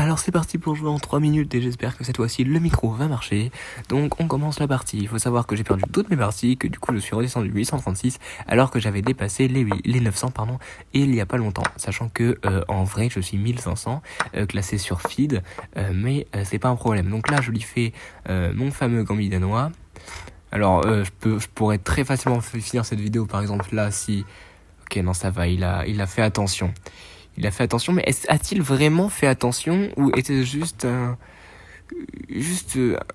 Alors c'est parti pour jouer en 3 minutes et j'espère que cette fois-ci le micro va marcher. Donc on commence la partie. Il faut savoir que j'ai perdu toutes mes parties, que du coup je suis redescendu 836 alors que j'avais dépassé les 900 et il y a pas longtemps. Sachant que en vrai je suis 1500 classé sur feed, mais c'est pas un problème. Donc là je lui fais mon fameux Gambit danois. Alors je pourrais très facilement finir cette vidéo par exemple là si... Ok non ça va, il a fait attention. Il a fait attention, mais a-t-il vraiment fait attention ou était-ce juste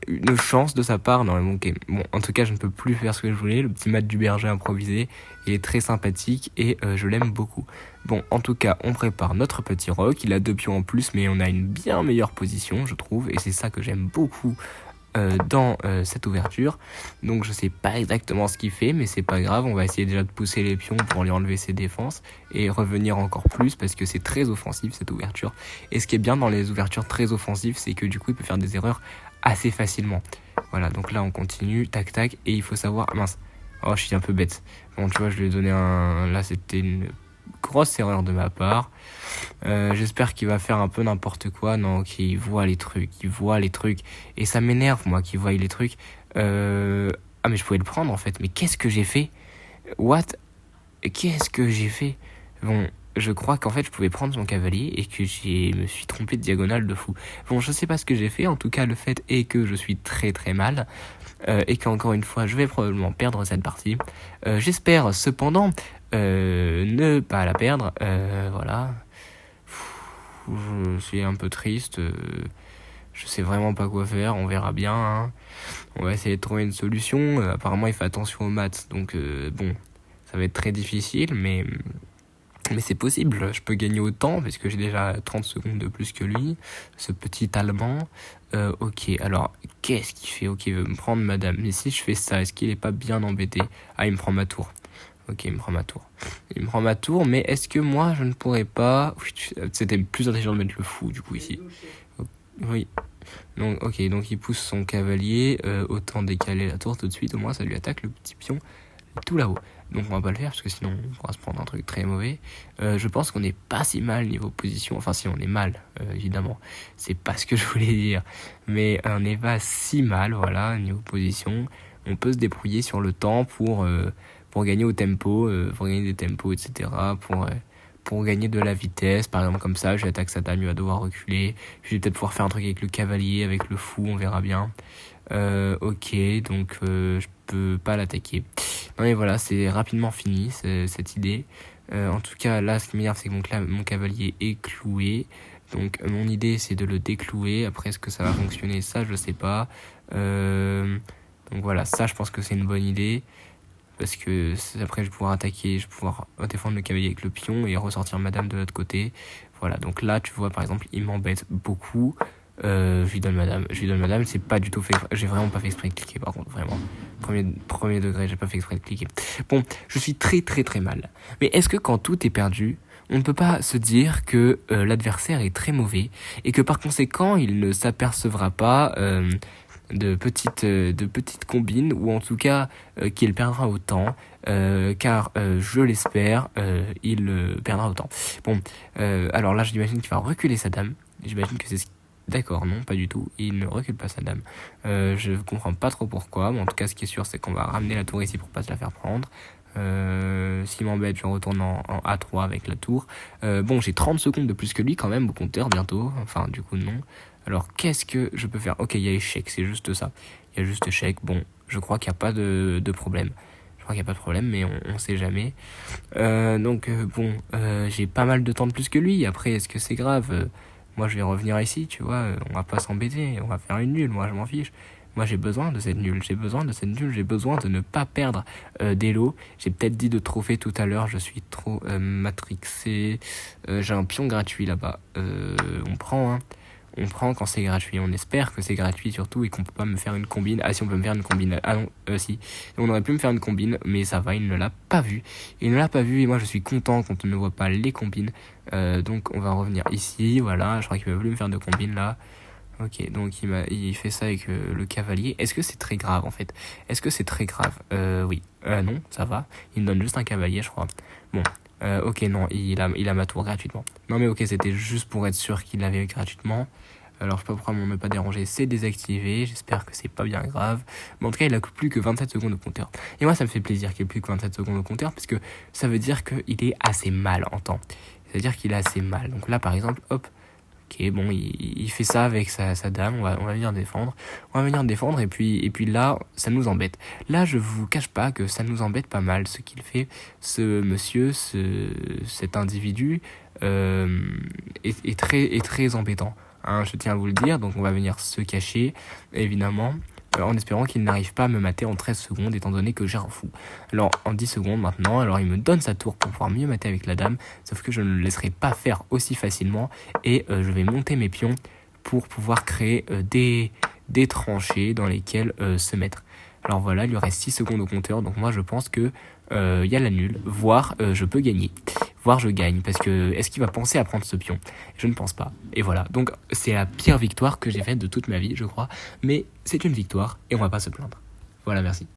une chance de sa part? Non, ok. Bon, en tout cas, je ne peux plus faire ce que je voulais. Le petit Matt du berger improvisé, il est très sympathique et je l'aime beaucoup. Bon, en tout cas, on prépare notre petit rock. Il a 2 pions en plus, mais on a une bien meilleure position, je trouve, et c'est ça que j'aime beaucoup dans cette ouverture. Donc je sais pas exactement ce qu'il fait, mais c'est pas grave, on va essayer déjà de pousser les pions pour lui enlever ses défenses et revenir encore plus parce que c'est très offensif cette ouverture. Et ce qui est bien dans les ouvertures très offensives, c'est que du coup il peut faire des erreurs assez facilement. Voilà, donc là on continue, tac tac, et il faut savoir... mince, oh je suis un peu bête. Bon tu vois, je lui ai donné un... Là c'était une grosse erreur de ma part. J'espère qu'il va faire un peu n'importe quoi. Non, ok, il voit les trucs. Et ça m'énerve, moi, qu'il voie les trucs. Ah, mais je pouvais le prendre, en fait. Mais qu'est-ce que j'ai fait? What? Qu'est-ce que j'ai fait? Bon, je crois qu'en fait, je pouvais prendre son cavalier et que je me suis trompé de diagonale de fou. Bon, je sais pas ce que j'ai fait. En tout cas, le fait est que je suis très très mal. Et qu'encore une fois, je vais probablement perdre cette partie. J'espère, cependant, ne pas la perdre. Voilà. Je suis un peu triste. Je sais vraiment pas quoi faire. On verra bien. Hein. On va essayer de trouver une solution. Apparemment, il fait attention aux maths. Donc, bon, ça va être très difficile. Mais c'est possible. Je peux gagner autant parce que j'ai déjà 30 secondes de plus que lui. Ce petit Allemand. Ok, alors, qu'est-ce qu'il fait? Ok, il veut me prendre madame. Mais si je fais ça, est-ce qu'il est pas bien embêté? Ah, il me prend ma tour. Ok, il me prend ma tour. Il me prend ma tour, mais est-ce que moi, je ne pourrais pas... C'était plus intelligent de mettre le fou, du coup, ici. Oui. Donc, ok, donc il pousse son cavalier. Autant décaler la tour tout de suite. Au moins, ça lui attaque le petit pion tout là-haut. Donc, on va pas le faire, parce que sinon, on pourra se prendre un truc très mauvais. Je pense qu'on n'est pas si mal niveau position. Enfin, si, on est mal, évidemment. C'est pas ce que je voulais dire. Mais on n'est pas si mal, voilà, niveau position. On peut se débrouiller sur le temps pour gagner au tempo, pour gagner des tempos, etc. Pour gagner de la vitesse, par exemple comme ça, j'attaque sa dame, il va devoir reculer. Je vais peut-être pouvoir faire un truc avec le cavalier, avec le fou, on verra bien. Ok, donc je peux pas l'attaquer. Non mais voilà, c'est rapidement fini cette idée. En tout cas, là, ce qui m'énerve, c'est que mon cavalier est cloué. Donc mon idée, c'est de le déclouer. Après, est-ce que ça va fonctionner? Ça, je sais pas. Donc voilà, ça, je pense que c'est une bonne idée. Parce que après je vais pouvoir attaquer, je vais pouvoir défendre le cavalier avec le pion et ressortir madame de l'autre côté. Voilà, donc là tu vois par exemple il m'embête beaucoup. Je lui donne madame, c'est pas du tout fait, j'ai vraiment pas fait exprès de cliquer par contre, vraiment. Premier degré, j'ai pas fait exprès de cliquer. Bon, je suis très très très mal. Mais est-ce que quand tout est perdu, on ne peut pas se dire que l'adversaire est très mauvais et que par conséquent il ne s'apercevra pas de petites combines, ou en tout cas qu'il perdra autant, car je l'espère, il perdra autant. Bon, alors là j'imagine qu'il va reculer sa dame, j'imagine que c'est ce... D'accord, non, pas du tout, il ne recule pas sa dame. Je comprends pas trop pourquoi, mais en tout cas ce qui est sûr c'est qu'on va ramener la tour ici pour pas se la faire prendre. S'il m'embête, je retourne en A3 avec la tour. Bon, j'ai 30 secondes de plus que lui quand même au compteur bientôt, enfin du coup non. Alors, qu'est-ce que je peux faire? Ok, il y a échec, c'est juste ça. Il y a juste échec. Bon, je crois qu'il n'y a pas de problème. Je crois qu'il n'y a pas de problème, mais on sait jamais. Donc, bon, j'ai pas mal de temps de plus que lui. Après, est-ce que c'est grave? Moi, je vais revenir ici, tu vois. On va pas s'embêter. On va faire une nulle. Moi, je m'en fiche. Moi, j'ai besoin de cette nulle. J'ai besoin de ne pas perdre des lots. J'ai peut-être dit de trophée tout à l'heure. Je suis trop matrixé. J'ai un pion gratuit là-bas. On prend, hein. On prend quand c'est gratuit, on espère que c'est gratuit surtout et qu'on peut pas me faire une combine. Ah si, on peut me faire une combine, ah non, si. On aurait pu me faire une combine, mais ça va, il ne l'a pas vu. Il ne l'a pas vu et moi je suis content quand on ne voit pas les combines. Donc on va revenir ici, voilà, je crois qu'il va voulu me faire de combine là. Ok, donc il fait ça avec le cavalier. Est-ce que c'est très grave en fait? Est-ce que c'est très grave? Oui. Non, ça va. Il me donne juste un cavalier, je crois. Bon. Ok, non, il a ma tour gratuitement. Non mais ok, c'était juste pour être sûr qu'il l'avait gratuitement. Alors je sais pas pourquoi ne pas déranger, c'est désactivé. J'espère que c'est pas bien grave. Mais en tout cas, il a plus que 27 secondes au compteur. Et moi, ça me fait plaisir qu'il ait plus que 27 secondes au compteur, parce que ça veut dire qu'il est assez mal en temps. C'est-à-dire qu'il est assez mal. Donc là, par exemple, hop. Ok, bon, il fait ça avec sa dame, on va venir défendre. On va venir défendre, et puis là, ça nous embête. Là, je vous cache pas que ça nous embête pas mal ce qu'il fait. Ce monsieur, cet individu, est très embêtant. Hein, je tiens à vous le dire, donc on va venir se cacher, évidemment, en espérant qu'il n'arrive pas à me mater en 13 secondes, étant donné que j'ai un fou. Alors, en 10 secondes maintenant, alors il me donne sa tour pour pouvoir mieux mater avec la dame, sauf que je ne le laisserai pas faire aussi facilement, et je vais monter mes pions pour pouvoir créer des tranchées dans lesquelles se mettre. Alors voilà, il lui reste 6 secondes au compteur, donc moi je pense que y a la nulle, voire je peux gagner. Voire je gagne, parce que est-ce qu'il va penser à prendre ce pion? Je ne pense pas. Et voilà, donc c'est la pire victoire que j'ai faite de toute ma vie, je crois, mais c'est une victoire, et on va pas se plaindre. Voilà, merci.